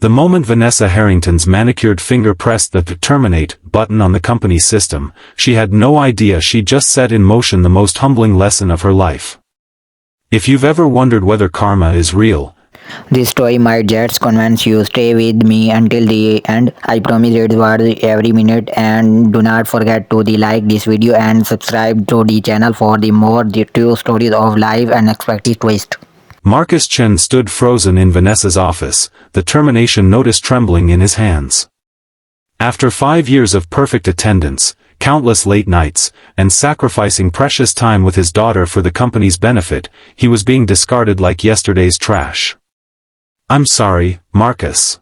The moment Vanessa Harrington's manicured finger pressed the terminate button on the company's system, she had no idea she'd just set in motion the most humbling lesson of her life. If you've ever wondered whether karma is real, this story might just convince you. Stay with me until the end. I promise it's worth every minute, and do not forget to like this video and subscribe to the channel for the more true stories of life and unexpected twist. Marcus Chen stood frozen in Vanessa's office, the termination notice trembling in his hands. After 5 years of perfect attendance, countless late nights, and sacrificing precious time with his daughter for the company's benefit, he was being discarded like yesterday's trash. "I'm sorry, Marcus.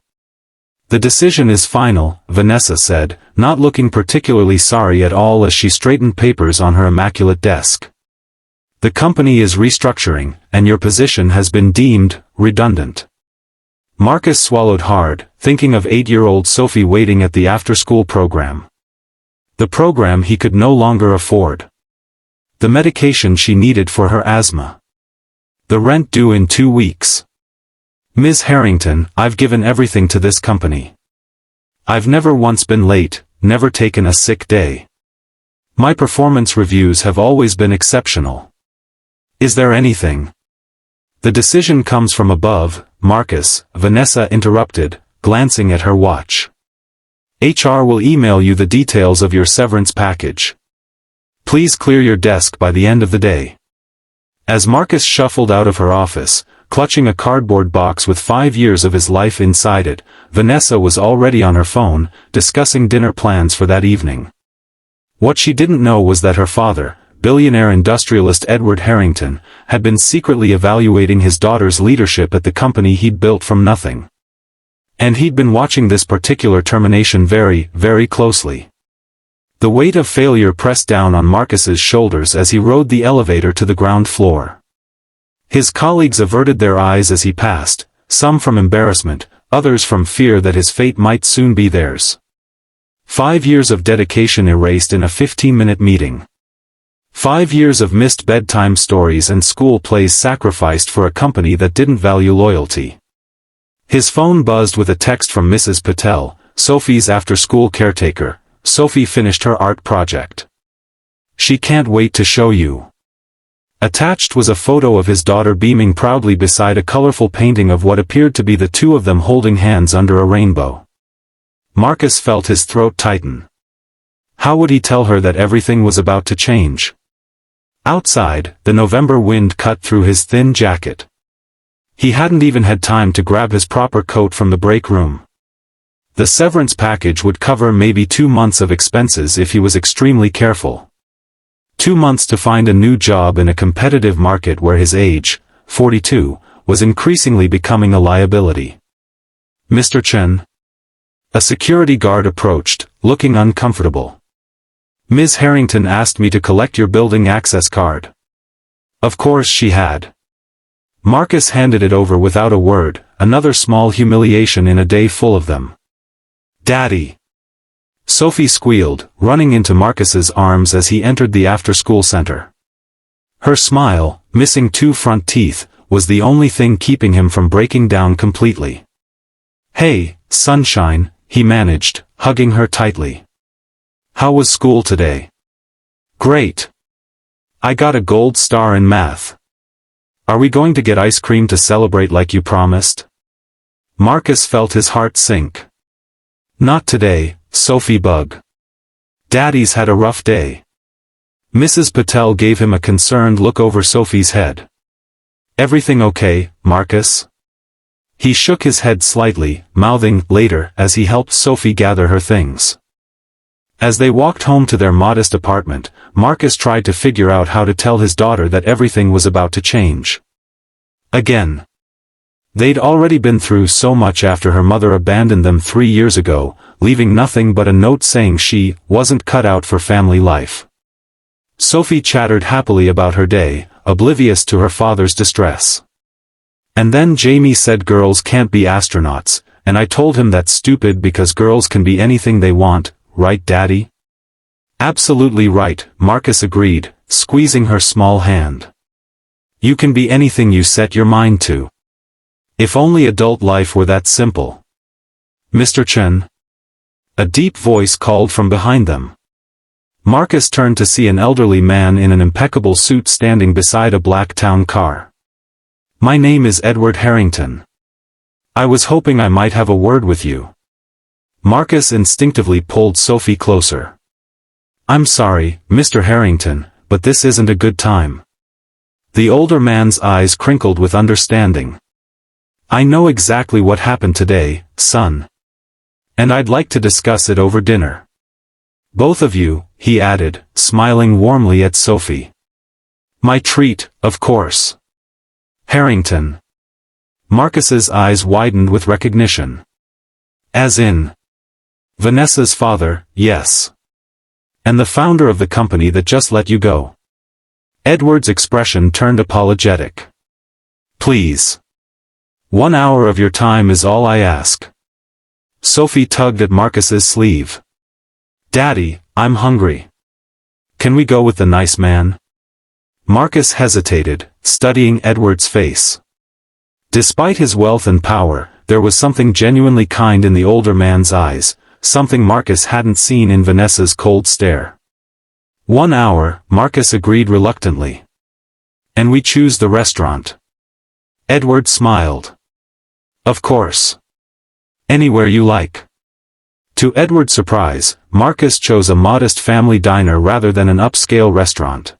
The decision is final," Vanessa said, not looking particularly sorry at all as she straightened papers on her immaculate desk. "The company is restructuring, and your position has been deemed redundant." Marcus swallowed hard, thinking of 8-year-old Sophie waiting at the after-school program. The program he could no longer afford. The medication she needed for her asthma. The rent due in 2 weeks. "Ms. Harrington, I've given everything to this company. I've never once been late, never taken a sick day. My performance reviews have always been exceptional. Is there anything?" "The decision comes from above, Marcus," Vanessa interrupted, glancing at her watch. "HR will email you the details of your severance package. Please clear your desk by the end of the day." As Marcus shuffled out of her office, clutching a cardboard box with 5 years of his life inside it, Vanessa was already on her phone, discussing dinner plans for that evening. What she didn't know was that her father, billionaire industrialist Edward Harrington, had been secretly evaluating his daughter's leadership at the company he'd built from nothing. And he'd been watching this particular termination very, very closely. The weight of failure pressed down on Marcus's shoulders as he rode the elevator to the ground floor. His colleagues averted their eyes as he passed, some from embarrassment, others from fear that his fate might soon be theirs. 5 years of dedication erased in a 15-minute meeting. 5 years of missed bedtime stories and school plays sacrificed for a company that didn't value loyalty. His phone buzzed with a text from Mrs. Patel, Sophie's after-school caretaker. "Sophie finished her art project. She can't wait to show you." Attached was a photo of his daughter beaming proudly beside a colorful painting of what appeared to be the two of them holding hands under a rainbow. Marcus felt his throat tighten. How would he tell her that everything was about to change? Outside, the November wind cut through his thin jacket. He hadn't even had time to grab his proper coat from the break room. The severance package would cover maybe 2 months of expenses if he was extremely careful. 2 months to find a new job in a competitive market where his age, 42, was increasingly becoming a liability. "Mr. Chen?" A security guard approached, looking uncomfortable. "Ms. Harrington asked me to collect your building access card." Of course she had. Marcus handed it over without a word, another small humiliation in a day full of them. "Daddy!" Sophie squealed, running into Marcus's arms as he entered the after-school center. Her smile, missing 2 front teeth, was the only thing keeping him from breaking down completely. "Hey, sunshine," he managed, hugging her tightly. "How was school today?" "Great. I got a gold star in math. Are we going to get ice cream to celebrate like you promised?" Marcus felt his heart sink. "Not today, Sophie Bug. Daddy's had a rough day." Mrs. Patel gave him a concerned look over Sophie's head. "Everything okay, Marcus?" He shook his head slightly, mouthing, "Later," as he helped Sophie gather her things. As they walked home to their modest apartment, Marcus tried to figure out how to tell his daughter that everything was about to change. Again. They'd already been through so much after her mother abandoned them 3 years ago, leaving nothing but a note saying she wasn't cut out for family life. Sophie chattered happily about her day, oblivious to her father's distress. "And then Jamie said girls can't be astronauts, and I told him that's stupid because girls can be anything they want, right, Daddy?" "Absolutely right," Marcus agreed, squeezing her small hand. "You can be anything you set your mind to. If only adult life were that simple." Mr. Chen? A deep voice called from behind them. Marcus turned to see an elderly man in an impeccable suit standing beside a black town car. My name is Edward Harrington. I was hoping I might have a word with you. Marcus instinctively pulled Sophie closer. I'm sorry, Mr. Harrington, but this isn't a good time. The older man's eyes crinkled with understanding. I know exactly what happened today, son. And I'd like to discuss it over dinner. Both of you, he added, smiling warmly at Sophie. My treat, of course. Harrington. Marcus's eyes widened with recognition. As in? Vanessa's father, yes. And the founder of the company that just let you go. Edward's expression turned apologetic. Please. 1 hour of your time is all I ask. Sophie tugged at Marcus's sleeve. Daddy, I'm hungry. Can we go with the nice man? Marcus hesitated, studying Edward's face. Despite his wealth and power, there was something genuinely kind in the older man's eyes, something Marcus hadn't seen in Vanessa's cold stare. 1 hour, Marcus agreed reluctantly. And we choose the restaurant. Edward smiled. Of course. Anywhere you like. To Edward's surprise, Marcus chose a modest family diner rather than an upscale restaurant.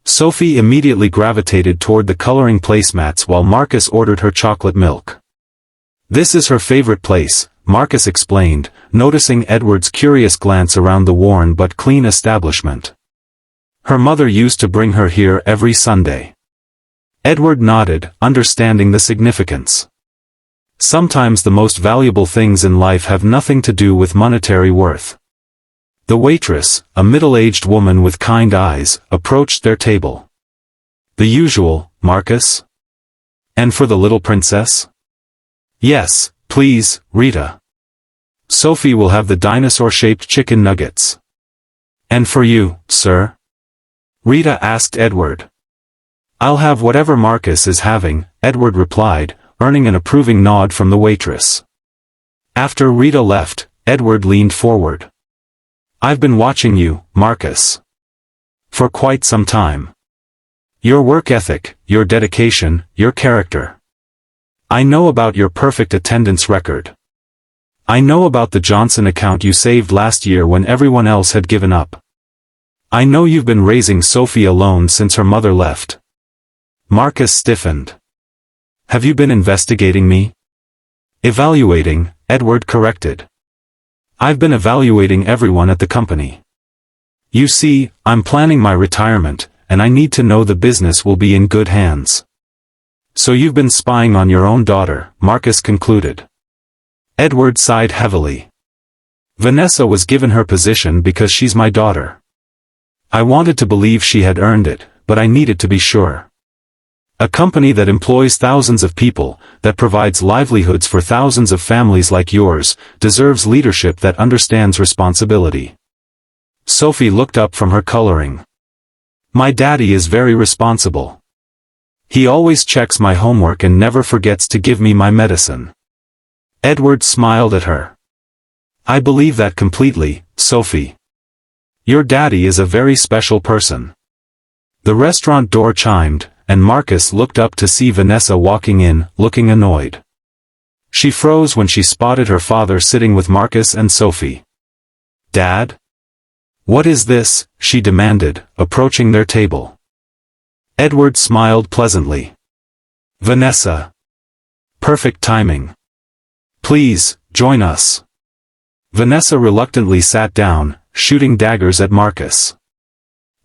Sophie immediately gravitated toward the coloring placemats while Marcus ordered her chocolate milk. This is her favorite place, Marcus explained, noticing Edward's curious glance around the worn but clean establishment. Her mother used to bring her here every Sunday. Edward nodded, understanding the significance. Sometimes the most valuable things in life have nothing to do with monetary worth. The waitress, a middle-aged woman with kind eyes, approached their table. The usual, Marcus? And for the little princess? Yes, please, Rita. Sophie will have the dinosaur-shaped chicken nuggets. And for you, sir? Rita asked Edward. I'll have whatever Marcus is having, Edward replied, earning an approving nod from the waitress. After Rita left, Edward leaned forward. I've been watching you, Marcus. For quite some time. Your work ethic, your dedication, your character. I know about your perfect attendance record. I know about the Johnson account you saved last year when everyone else had given up. I know you've been raising Sophie alone since her mother left. Marcus stiffened. Have you been investigating me? Evaluating, Edward corrected. I've been evaluating everyone at the company. You see, I'm planning my retirement, and I need to know the business will be in good hands. So you've been spying on your own daughter, Marcus concluded. Edward sighed heavily. Vanessa was given her position because she's my daughter. I wanted to believe she had earned it, but I needed to be sure. A company that employs thousands of people, that provides livelihoods for thousands of families like yours, deserves leadership that understands responsibility. Sophie looked up from her coloring. My daddy is very responsible. He always checks my homework and never forgets to give me my medicine. Edward smiled at her. I believe that completely, Sophie. Your daddy is a very special person. The restaurant door chimed, and Marcus looked up to see Vanessa walking in, looking annoyed. She froze when she spotted her father sitting with Marcus and Sophie. Dad? What is this? She demanded, approaching their table. Edward smiled pleasantly. Vanessa. Perfect timing. Please, join us. Vanessa reluctantly sat down, shooting daggers at Marcus.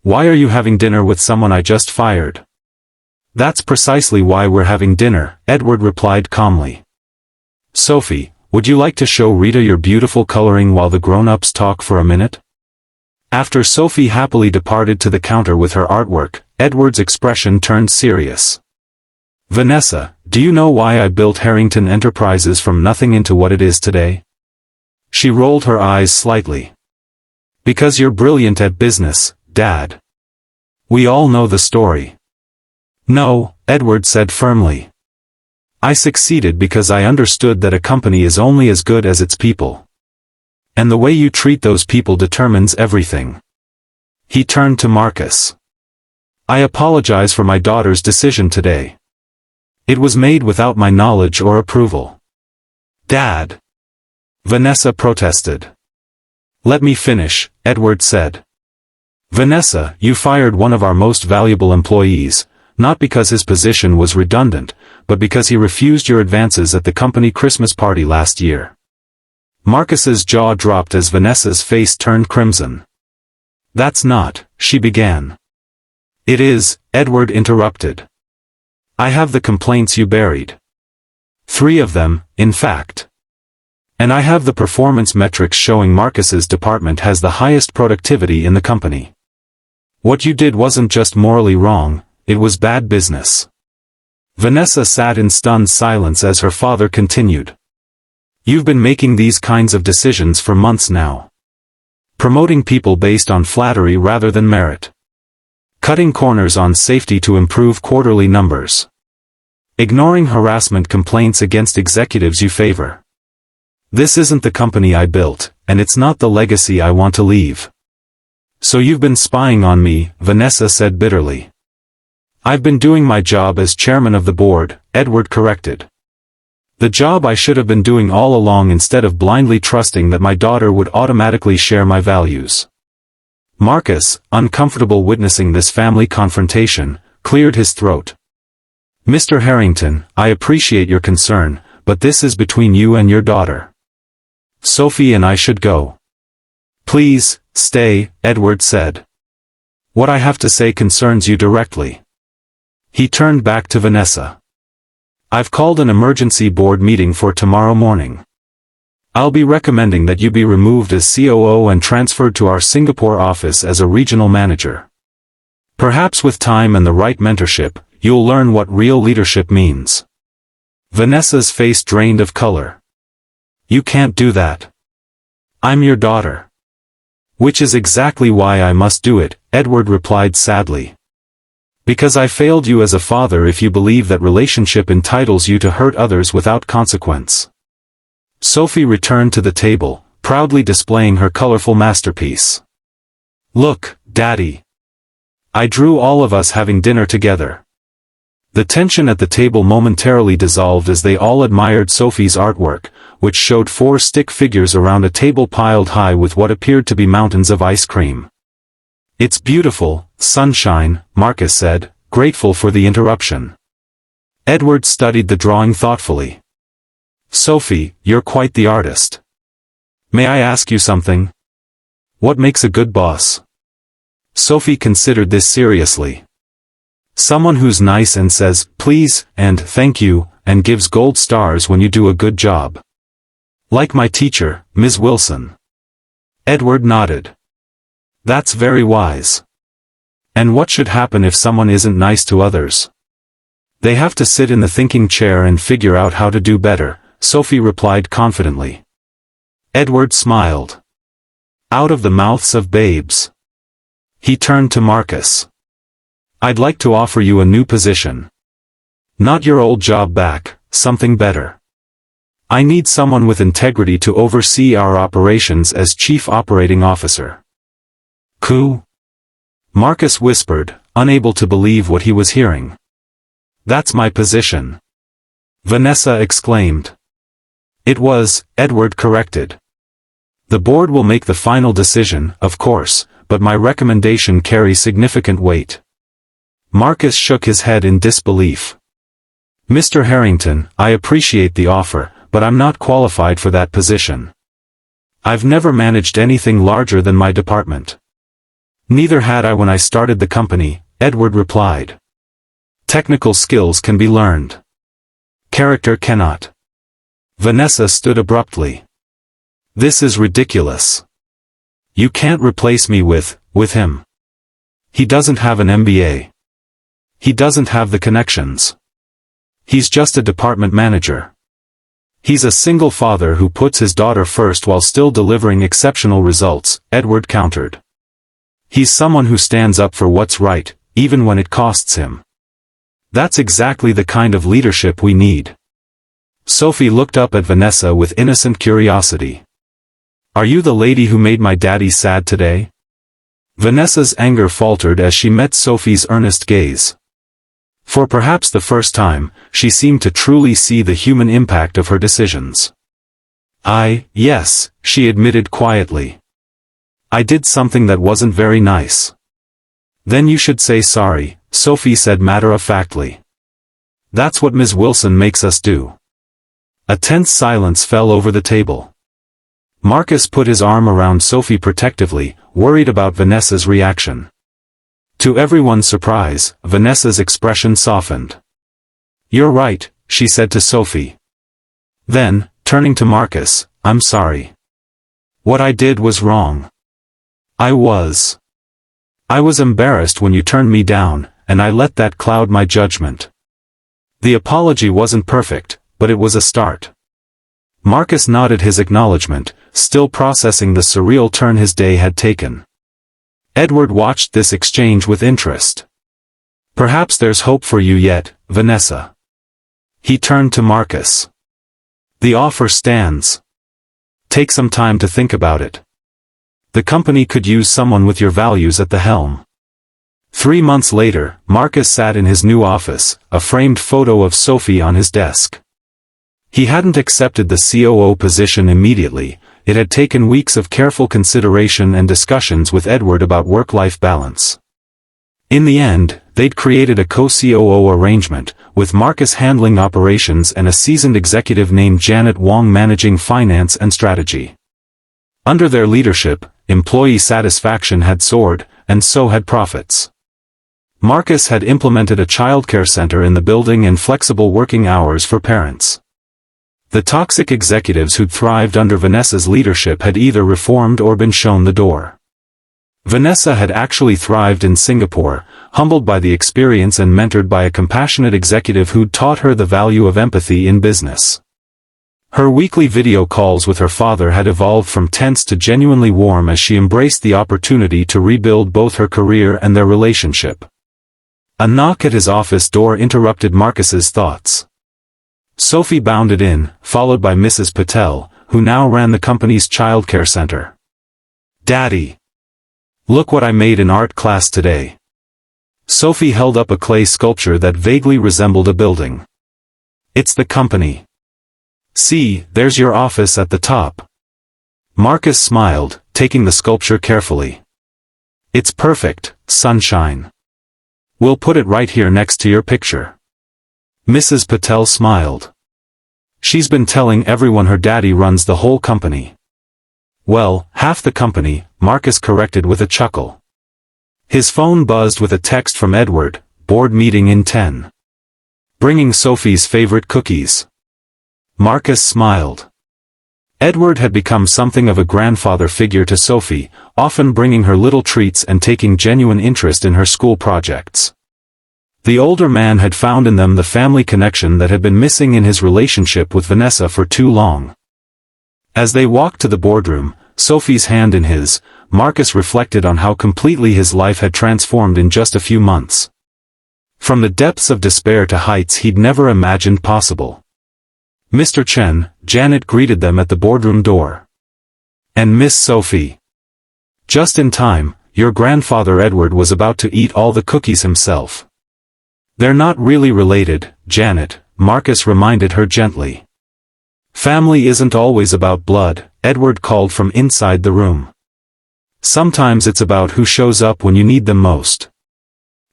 Why are you having dinner with someone I just fired? That's precisely why we're having dinner, Edward replied calmly. Sophie, would you like to show Rita your beautiful coloring while the grown-ups talk for a minute? After Sophie happily departed to the counter with her artwork, Edward's expression turned serious. Vanessa, do you know why I built Harrington Enterprises from nothing into what it is today? She rolled her eyes slightly. Because you're brilliant at business, Dad. We all know the story. No, Edward said firmly. I succeeded because I understood that a company is only as good as its people. And the way you treat those people determines everything. He turned to Marcus. I apologize for my daughter's decision today. It was made without my knowledge or approval. Dad! Vanessa protested. Let me finish, Edward said. Vanessa, you fired one of our most valuable employees, not because his position was redundant, but because he refused your advances at the company Christmas party last year. Marcus's jaw dropped as Vanessa's face turned crimson. That's not, she began. It is, Edward interrupted. I have the complaints you buried. 3 of them, in fact. And I have the performance metrics showing Marcus's department has the highest productivity in the company. What you did wasn't just morally wrong, it was bad business. Vanessa sat in stunned silence as her father continued. You've been making these kinds of decisions for months now. Promoting people based on flattery rather than merit. Cutting corners on safety to improve quarterly numbers. Ignoring harassment complaints against executives you favor. This isn't the company I built, and it's not the legacy I want to leave. So you've been spying on me, Vanessa said bitterly. I've been doing my job as chairman of the board, Edward corrected. The job I should have been doing all along instead of blindly trusting that my daughter would automatically share my values. Marcus, uncomfortable witnessing this family confrontation, cleared his throat. Mr. Harrington, I appreciate your concern, but this is between you and your daughter. Sophie and I should go. Please, stay, Edward said. What I have to say concerns you directly. He turned back to Vanessa. I've called an emergency board meeting for tomorrow morning. I'll be recommending that you be removed as COO and transferred to our Singapore office as a regional manager. Perhaps with time and the right mentorship, you'll learn what real leadership means. Vanessa's face drained of color. You can't do that. I'm your daughter. Which is exactly why I must do it, Edward replied sadly. Because I failed you as a father if you believe that relationship entitles you to hurt others without consequence. Sophie returned to the table, proudly displaying her colorful masterpiece. Look, Daddy. I drew all of us having dinner together. The tension at the table momentarily dissolved as they all admired Sophie's artwork, which showed 4 stick figures around a table piled high with what appeared to be mountains of ice cream. It's beautiful, sunshine, Marcus said, grateful for the interruption. Edward studied the drawing thoughtfully. Sophie, you're quite the artist. May I ask you something? What makes a good boss? Sophie considered this seriously. Someone who's nice and says, please, and thank you, and gives gold stars when you do a good job. Like my teacher, Ms. Wilson. Edward nodded. That's very wise. And what should happen if someone isn't nice to others? They have to sit in the thinking chair and figure out how to do better, Sophie replied confidently. Edward smiled. Out of the mouths of babes. He turned to Marcus. I'd like to offer you a new position. Not your old job back, something better. I need someone with integrity to oversee our operations as Chief Operating Officer. Coup? Marcus whispered, unable to believe what he was hearing. That's my position. Vanessa exclaimed. It was, Edward corrected. The board will make the final decision, of course, but my recommendation carries significant weight. Marcus shook his head in disbelief. Mr. Harrington, I appreciate the offer, but I'm not qualified for that position. I've never managed anything larger than my department. Neither had I when I started the company, Edward replied. Technical skills can be learned. Character cannot. Vanessa stood abruptly. This is ridiculous. You can't replace me with him. He doesn't have an MBA. He doesn't have the connections. He's just a department manager. He's a single father who puts his daughter first while still delivering exceptional results, Edward countered. He's someone who stands up for what's right, even when it costs him. That's exactly the kind of leadership we need. Sophie looked up at Vanessa with innocent curiosity. Are you the lady who made my daddy sad today? Vanessa's anger faltered as she met Sophie's earnest gaze. For perhaps the first time, she seemed to truly see the human impact of her decisions. Yes, she admitted quietly. I did something that wasn't very nice. Then you should say sorry, Sophie said matter-of-factly. That's what Ms. Wilson makes us do. A tense silence fell over the table. Marcus put his arm around Sophie protectively, worried about Vanessa's reaction. To everyone's surprise, Vanessa's expression softened. You're right, she said to Sophie. Then, turning to Marcus, I'm sorry. What I did was wrong. I was embarrassed when you turned me down, and I let that cloud my judgment. The apology wasn't perfect, but it was a start. Marcus nodded his acknowledgement, still processing the surreal turn his day had taken. Edward watched this exchange with interest. Perhaps there's hope for you yet, Vanessa. He turned to Marcus. The offer stands. Take some time to think about it. The company could use someone with your values at the helm. 3 months later, Marcus sat in his new office, a framed photo of Sophie on his desk. He hadn't accepted the COO position immediately. It had taken weeks of careful consideration and discussions with Edward about work-life balance. In the end, they'd created a co-COO arrangement, with Marcus handling operations and a seasoned executive named Janet Wong managing finance and strategy. Under their leadership, employee satisfaction had soared, and so had profits. Marcus had implemented a childcare center in the building and flexible working hours for parents. The toxic executives who'd thrived under Vanessa's leadership had either reformed or been shown the door. Vanessa had actually thrived in Singapore, humbled by the experience and mentored by a compassionate executive who'd taught her the value of empathy in business. Her weekly video calls with her father had evolved from tense to genuinely warm as she embraced the opportunity to rebuild both her career and their relationship. A knock at his office door interrupted Marcus's thoughts. Sophie bounded in, followed by Mrs. Patel, who now ran the company's childcare center. Daddy! Look what I made in art class today. Sophie held up a clay sculpture that vaguely resembled a building. It's the company. See, there's your office at the top. Marcus smiled, taking the sculpture carefully. It's perfect, sunshine. We'll put it right here next to your picture. Mrs. Patel smiled. She's been telling everyone her daddy runs the whole company. Well, half the company, Marcus corrected with a chuckle. His phone buzzed with a text from Edward, board meeting in 10. Bringing Sophie's favorite cookies. Marcus smiled. Edward had become something of a grandfather figure to Sophie, often bringing her little treats and taking genuine interest in her school projects. The older man had found in them the family connection that had been missing in his relationship with Vanessa for too long. As they walked to the boardroom, Sophie's hand in his, Marcus reflected on how completely his life had transformed in just a few months. From the depths of despair to heights he'd never imagined possible. Mr. Chen, Janet greeted them at the boardroom door. And Miss Sophie. Just in time, your grandfather Edward was about to eat all the cookies himself. They're not really related, Janet, Marcus reminded her gently. Family isn't always about blood, Edward called from inside the room. Sometimes it's about who shows up when you need them most.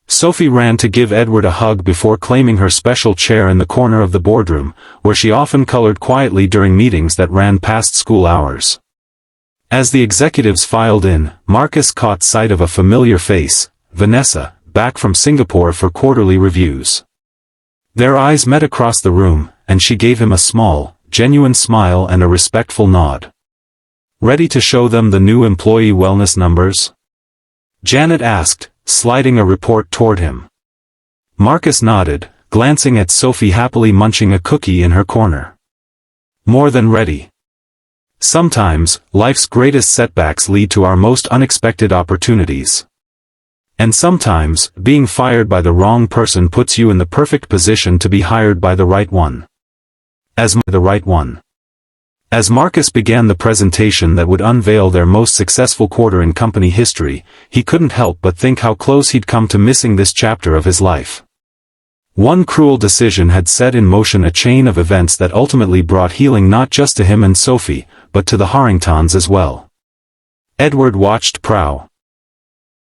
Sophie ran to give Edward a hug before claiming her special chair in the corner of the boardroom, where she often colored quietly during meetings that ran past school hours. As the executives filed in, Marcus caught sight of a familiar face, Vanessa, back from Singapore for quarterly reviews. Their eyes met across the room, and she gave him a small, genuine smile and a respectful nod. Ready to show them the new employee wellness numbers? Janet asked, sliding a report toward him. Marcus nodded, glancing at Sophie happily munching a cookie in her corner. More than ready. Sometimes, life's greatest setbacks lead to our most unexpected opportunities. And sometimes, being fired by the wrong person puts you in the perfect position to be hired by the right one. As the right one. As Marcus began the presentation that would unveil their most successful quarter in company history, he couldn't help but think how close he'd come to missing this chapter of his life. One cruel decision had set in motion a chain of events that ultimately brought healing not just to him and Sophie, but to the Harringtons as well. Edward watched Prow,